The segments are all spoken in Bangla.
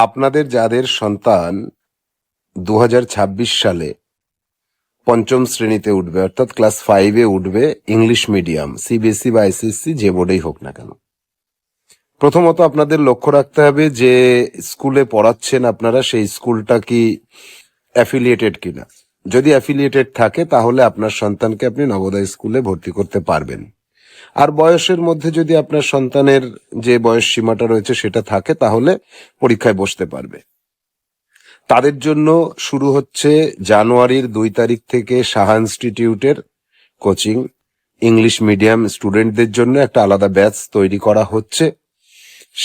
আপনাদের যাদের সন্তান 2026 সালে পঞ্চম শ্রেণীতে উঠবে, অর্থাৎ ক্লাস 5-এ উঠবে, ইংলিশ মিডিয়াম, সিবিএসই বা আইসিএসসি যে বোর্ডেই হোক না কেন, প্রথমত আপনাদের লক্ষ্য রাখতে হবে যে স্কুলে পড়াচ্ছেন আপনারা সেই স্কুলটা কি অ্যাফিলিয়েটেড কিনা। যদি অ্যাফিলিয়েটেড থাকে তাহলে আপনার সন্তানকে আপনি নবোদয় স্কুলে ভর্তি করতে পারবেন। আর বয়সের মধ্যে যদি আপনার সন্তানের যে বয়স সীমাটা রয়েছে সেটা থাকে তাহলে পরীক্ষায় বসতে পারবে। তাদের জন্য শুরু হচ্ছে জানুয়ারির 2 তারিখ থেকে সাহা ইনস্টিটিউটের কোচিং। ইংলিশ মিডিয়াম স্টুডেন্টদের জন্য একটা আলাদা ব্যাচ তৈরি করা হচ্ছে।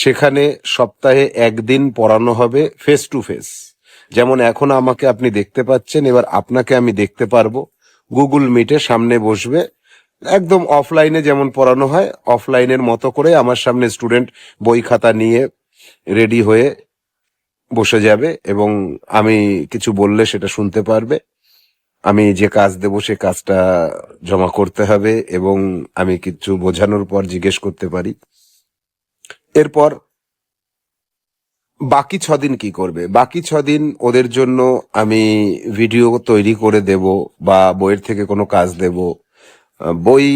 সেখানে সপ্তাহে একদিন পড়ানো হবে ফেস টু ফেস। যেমন এখন আমাকে আপনি দেখতে পাচ্ছেন, এবার আপনাকে আমি দেখতে পারবো। গুগল মিটে সামনে বসবে, একদম অফলাইনে যেমন পড়ানো হয় অফলাইনের মতো করে আমার সামনে স্টুডেন্ট বই খাতা নিয়ে রেডি হয়ে বসে যাবে এবং আমি কিছু বললে সেটা শুনতে পারবে। আমি যে কাজ দেব সে কাজটা জমা করতে হবে এবং আমি কিছু বোঝানোর পর জিজ্ঞেস করতে পারি। এরপর বাকি 6 দিন কি করবে? বাকি 6 দিন ওদের জন্য আমি ভিডিও তৈরি করে দেব বা বইয়ের থেকে কোনো কাজ দেব। বই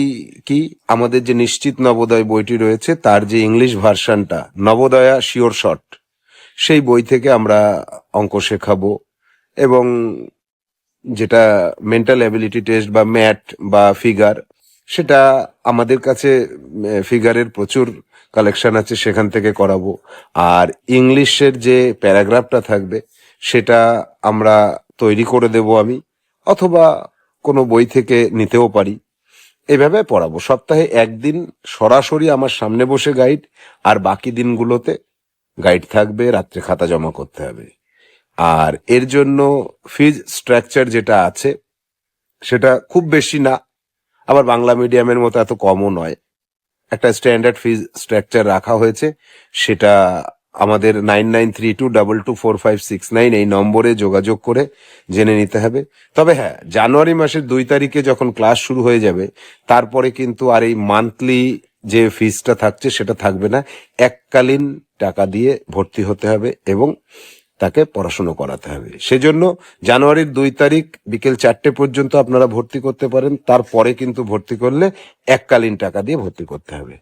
কি, আমাদের যে নিশ্চিত নবোদয় বইটি রয়েছে তার যে ইংলিশ ভার্সনটা নবোদয়া শিওর শর্ট, সেই বই থেকে আমরা অঙ্ক শেখাবো এবং যেটা মেন্টাল অ্যাবিলিটি টেস্ট বা ম্যাথ বা ফিগার, সেটা আমাদের কাছে ফিগারের প্রচুর কালেকশন আছে, সেখান থেকে করাবো। আর ইংলিশের যে প্যারাগ্রাফটা থাকবে সেটা আমরা তৈরি করে দেব আমি, অথবা কোনো বই থেকে নিতেও পারি। এভাবে পড়াবো। সপ্তাহে একদিন সরাসরি আমার সামনে বসে গাইড, আর বাকি দিনগুলোতে গাইড থাকবে, রাত্রে খাতা জমা করতে হবে। আর এর জন্য ফিজ স্ট্রাকচার যেটা আছে সেটা খুব বেশি না, আবার বাংলা মিডিয়ামের মতো এত কমও নয়। একটা স্ট্যান্ডার্ড ফিজ স্ট্রাকচার রাখা হয়েছে, সেটা আমাদের 9932224569 এই নম্বরে যোগাযোগ করে জেনে নিতে হবে। তবে হ্যাঁ, জানুয়ারি মাসের 2 তারিখে যখন ক্লাস শুরু হয়ে যাবে তারপরে কিন্তু আর এই মান্থলি যে ফিজটা থাকছে সেটা থাকবে না। এককালীন টাকা দিয়ে ভর্তি হতে হবে এবং তাকে পড়াশুনো করাতে হবে। সেজন্য জানুয়ারির 2 তারিখ বিকেল 4টে পর্যন্ত আপনারা ভর্তি করতে পারেন, তারপরে কিন্তু ভর্তি করলে এককালীন টাকা দিয়ে ভর্তি করতে হবে।